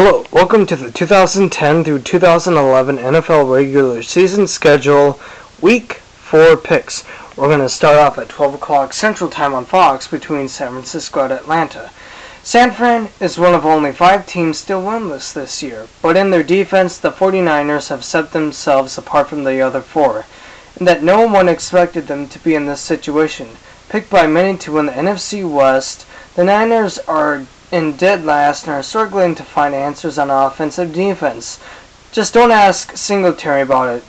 Hello, welcome to the 2010 through 2011 NFL regular season schedule, Week 4 picks. We're going to start off at 12 o'clock Central Time on Fox between San Francisco and Atlanta. San Fran is one of only 5 teams still winless this year, but in their defense, the 49ers have set themselves apart from the other 4, in that no one expected them to be in this situation. Picked by many to win the NFC West, the Niners are in dead last and are struggling to find answers on offense and defense. Just don't ask Singletary about it.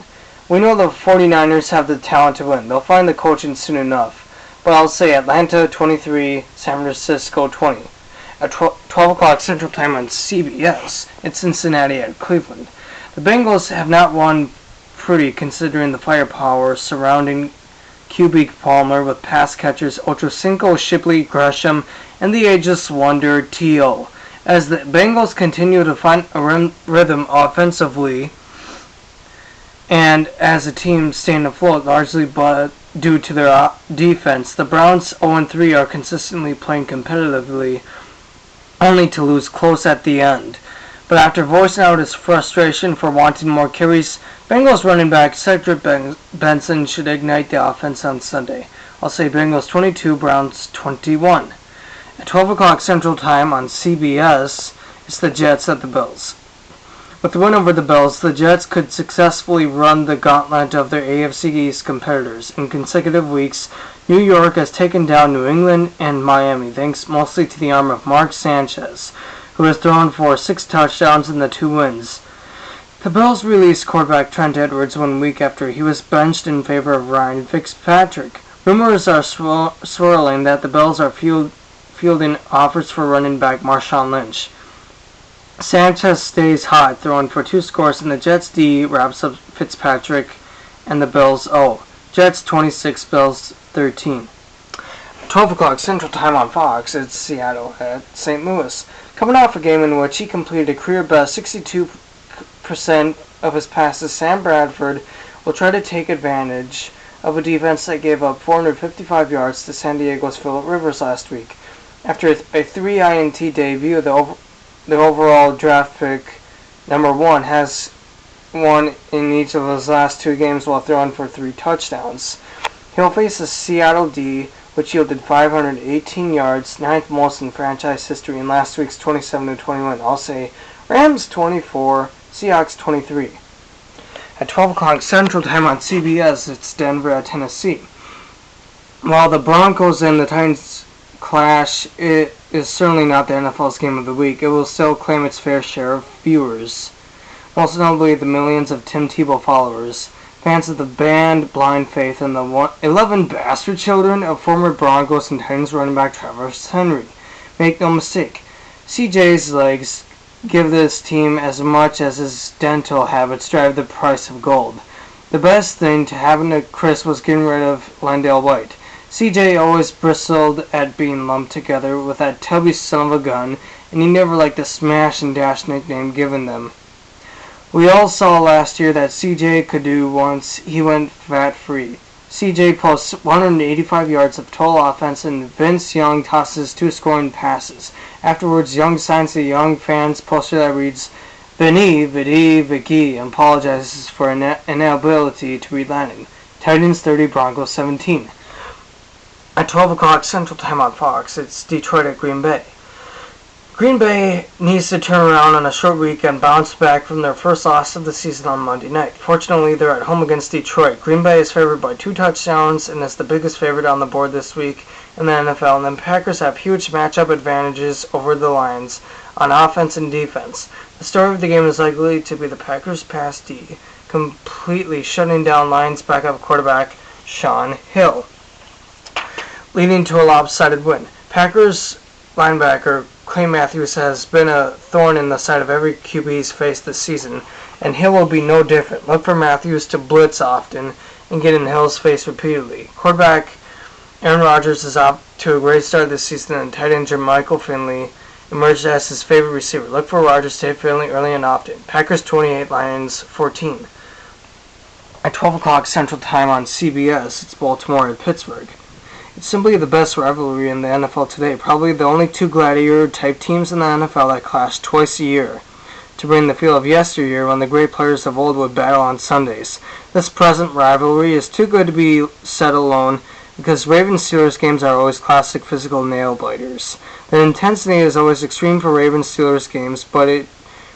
We know the 49ers have the talent to win. They'll find the coaching soon enough. But I'll say Atlanta 23, San Francisco 20. At 12 o'clock Central Time on CBS, it's Cincinnati at Cleveland. The Bengals have not won pretty considering the firepower surrounding QB Palmer with pass catchers Ochocinco, Shipley, Gresham, and the ageless wonder T.O. As the Bengals continue to find a rhythm offensively and as a team staying afloat largely but due to their defense, the Browns 0-3 are consistently playing competitively only to lose close at the end. But after voicing out his frustration for wanting more carries, Bengals running back Cedric Benson should ignite the offense on Sunday. I'll say Bengals 22, Browns 21. At 12 o'clock Central Time on CBS, it's the Jets at the Bills. With the win over the Bills, the Jets could successfully run the gauntlet of their AFC East competitors. In consecutive weeks, New York has taken down New England and Miami, thanks mostly to the arm of Mark Sanchez, who has thrown for 6 touchdowns in the 2 wins. The Bills released quarterback Trent Edwards 1 week after he was benched in favor of Ryan Fitzpatrick. Rumors are swirling that the Bills are fielding offers for running back Marshawn Lynch. Sanchez stays hot, throwing for 2 scores, and the Jets D wraps up Fitzpatrick and the Bills 0. Jets 26, Bills 13. 12 o'clock Central Time on Fox, it's Seattle at St. Louis. Coming off a game in which he completed a career-best 62% of his passes, Sam Bradford will try to take advantage of a defense that gave up 455 yards to San Diego's Phillip Rivers last week. After a 3 INT debut, the overall draft pick, number 1, has won in each of his last 2 games while throwing for 3 touchdowns. He'll face a Seattle D, which yielded 518 yards, 9th most in franchise history in last week's 27-21. I'll say Rams 24, Seahawks 23. At 12 o'clock Central Time on CBS, it's Denver at Tennessee. While the Broncos and the Titans clash, it is certainly not the NFL's game of the week. It will still claim its fair share of viewers, most notably the millions of Tim Tebow followers, fans of the band Blind Faith, and the 11 bastard children of former Broncos and Titans running back Travis Henry. Make no mistake, CJ's legs give this team as much as his dental habits drive the price of gold. The best thing to happen to Chris was getting rid of Lendale White. CJ always bristled at being lumped together with that tubby son of a gun, and he never liked the smash and dash nickname given them. We all saw last year that CJ could do once he went fat-free. CJ posts 185 yards of total offense, and Vince Young tosses 2 scoring passes. Afterwards, Young signs a Young fans poster that reads, Vinny, Vidi, Vicky, and apologizes for inability to read Latin. Titans 30, Broncos 17. At 12 o'clock Central Time on Fox, it's Detroit at Green Bay. Green Bay needs to turn around on a short week and bounce back from their first loss of the season on Monday night. Fortunately, they're at home against Detroit. Green Bay is favored by 2 touchdowns and is the biggest favorite on the board this week in the NFL. And the Packers have huge matchup advantages over the Lions on offense and defense. The story of the game is likely to be the Packers' pass D completely shutting down Lions backup quarterback Sean Hill, leading to a lopsided win. Packers linebacker Clay Matthews has been a thorn in the side of every QB he's faced this season, and Hill will be no different. Look for Matthews to blitz often and get in Hill's face repeatedly. Quarterback Aaron Rodgers is off to a great start this season, and tight end Jermichael Finley emerged as his favorite receiver. Look for Rodgers to hit Finley early and often. Packers 28, Lions 14. At 12 o'clock Central Time on CBS, it's Baltimore and Pittsburgh. It's simply the best rivalry in the NFL today, probably the only 2 gladiator-type teams in the NFL that clash twice a year. to bring the feel of yesteryear when the great players of old would battle on Sundays. This present rivalry is too good to be said alone, because Ravens-Steelers games are always classic physical nail-biters. The intensity is always extreme for Ravens-Steelers games, but it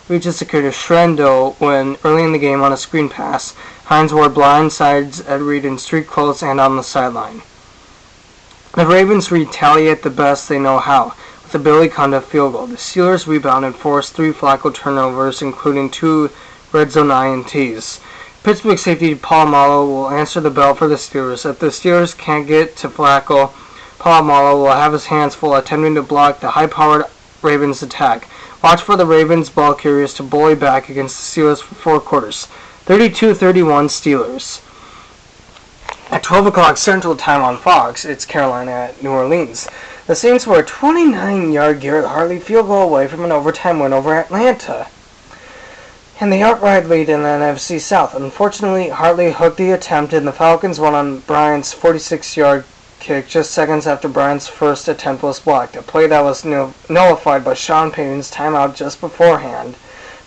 reaches a crescendo when, early in the game on a screen pass, Hines wore blindsides Ed Reed in street clothes and on the sideline. The Ravens retaliate the best they know how, with a Billy Conda field goal. The Steelers rebound and force 3 Flacco turnovers, including 2 red zone INTs. Pittsburgh safety Polamalu will answer the bell for the Steelers. If the Steelers can't get to Flacco, Polamalu will have his hands full attempting to block the high-powered Ravens attack. Watch for the Ravens ball carriers to bully back against the Steelers for 4 quarters. 32-31 Steelers. At 12 o'clock Central Time on Fox, it's Carolina at New Orleans. The Saints were a 29-yard Garrett Hartley field goal away from an overtime win over Atlanta, and the outright lead in the NFC South. Unfortunately, Hartley hooked the attempt, and the Falcons won on Bryant's 46-yard kick just seconds after Bryant's first attempt was blocked, a play that was nullified by Sean Payton's timeout just beforehand.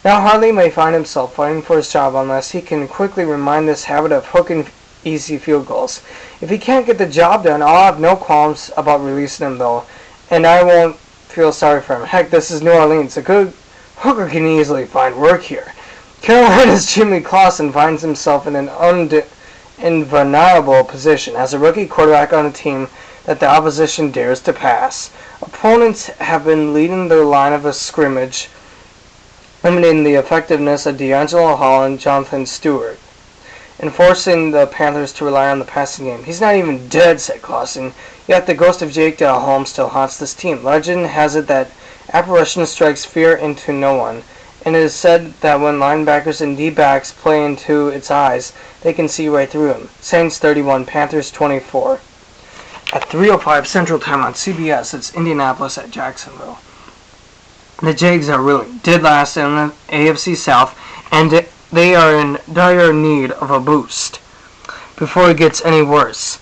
Now Hartley may find himself fighting for his job unless he can quickly remind this habit of hooking easy field goals. If he can't get the job done, I'll have no qualms about releasing him, though, and I won't feel sorry for him. Heck, this is New Orleans. A good hooker can easily find work here. Carolina's Jimmy Clausen finds himself in an invulnerable position as a rookie quarterback on a team that the opposition dares to pass. Opponents have been leading their line of a scrimmage, limiting the effectiveness of D'Angelo Hall and Jonathan Stewart, and forcing the Panthers to rely on the passing game. He's not even dead, said Clausen, yet the ghost of Jake Delhomme still haunts this team. Legend has it that apparition strikes fear into no one, and it is said that when linebackers and D-backs play into its eyes, they can see right through him. Saints 31, Panthers 24. At 3:05 Central Time on CBS, it's Indianapolis at Jacksonville. The Jags are really dead last in the AFC South, and they are in dire need of a boost before it gets any worse.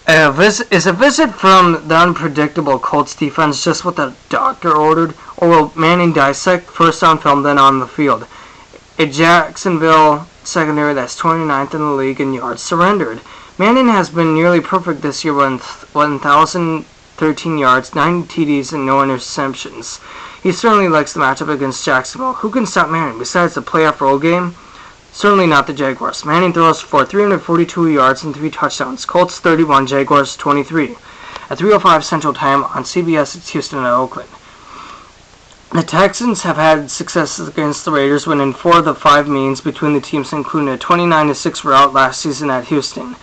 Is a visit from the unpredictable Colts defense just what the doctor ordered, or will Manning dissect first on film then on the field? A Jacksonville secondary that's 29th in the league in yards surrendered. Manning has been nearly perfect this year with 1,013 yards, 9 TDs, and no interceptions. He certainly likes the matchup against Jacksonville. Who can stop Manning besides the playoff road game? Certainly not the Jaguars. Manning throws for 342 yards and 3 touchdowns. Colts 31, Jaguars 23. At 3:05 Central Time on CBS, it's Houston at Oakland. The Texans have had success against the Raiders, winning 4 of the 5 meetings between the teams, including a 29-6 rout last season at Houston.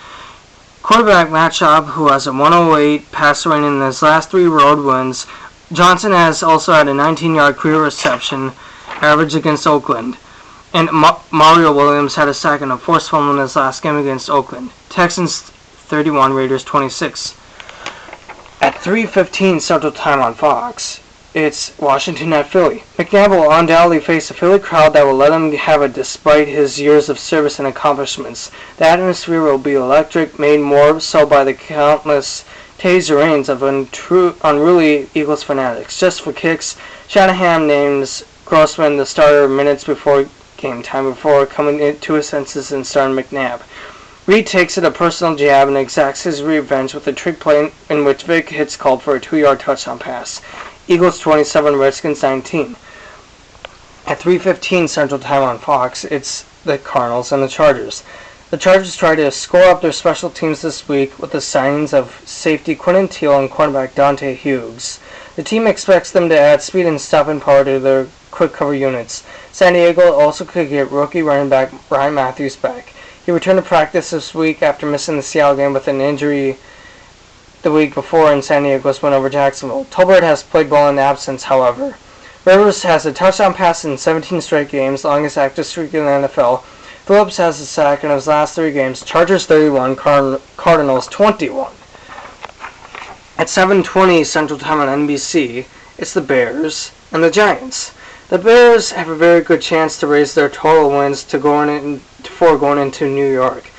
Quarterback Matt Schaub, who has a 108 passer rating in his last 3 road wins. Johnson has also had a 19-yard career reception average against Oakland. And Mario Williams had a sack and a forced fumble in his last game against Oakland. Texans 31, Raiders 26. At 3:15 Central Time on Fox, it's Washington at Philly. McNabb will undoubtedly face a Philly crowd that will let him have it despite his years of service and accomplishments. The atmosphere will be electric, made more so by the countless taserings of unruly Eagles fanatics. Just for kicks, Shanahan names Grossman the starter minutes before game time before coming to his senses and starting McNabb. Reed takes it a personal jab and exacts his revenge with a trick play in which Vic hits called for a 2-yard touchdown pass. Eagles 27, Redskins 19. At 3:15 Central Time on Fox, it's the Cardinals and the Chargers. The Chargers try to score up their special teams this week with the signings of safety Quentin Teal and cornerback Dante Hughes. The team expects them to add speed and stopping power to their quick cover units. San Diego also could get rookie running back Ryan Matthews back. He returned to practice this week after missing the Seattle game with an injury the week before in San Diego's win over Jacksonville. Tolbert has played well in absence, however. Rivers has a touchdown pass in 17 straight games, longest active streak in the NFL. Phillips has a sack in his last 3 games. Chargers 31, Cardinals 21. At 7:20 Central Time on NBC, it's the Bears and the Giants. The Bears have a very good chance to raise their total wins before going into New York.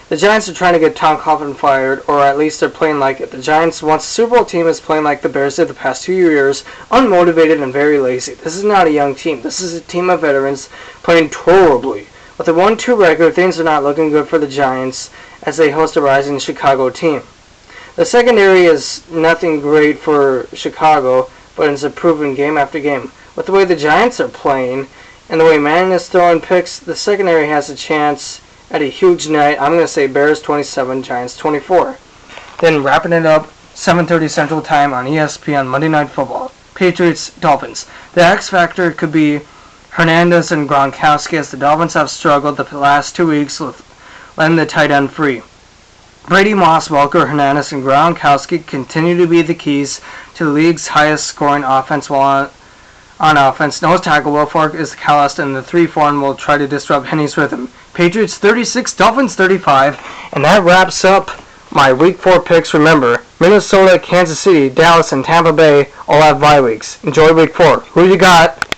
The Giants are trying to get Tom Coughlin fired, or at least they're playing like it. The Giants, once a Super Bowl team, is playing like the Bears did the past 2 years, unmotivated and very lazy. This is not a young team. This is a team of veterans playing horribly. With a 1-2 record, things are not looking good for the Giants as they host a rising Chicago team. The secondary is nothing great for Chicago, but it's improving game after game. With the way the Giants are playing and the way Manning is throwing picks, the secondary has a chance at a huge night. I'm going to say Bears 27, Giants 24. Then wrapping it up, 7:30 Central Time on ESPN Monday Night Football. Patriots, Dolphins. The X factor could be Hernandez and Gronkowski, as the Dolphins have struggled the last 2 weeks with letting the tight end free. Brady, Moss, Welker, Hernandez, and Gronkowski continue to be the keys to the league's highest scoring offense while on offense. Nose tackle Wilfork is the catalyst, and the 3-4 will try to disrupt Henny's rhythm. Patriots 36, Dolphins 35, and that wraps up my Week 4 picks. Remember, Minnesota, Kansas City, Dallas, and Tampa Bay all have bye weeks. Enjoy Week 4. Who you got?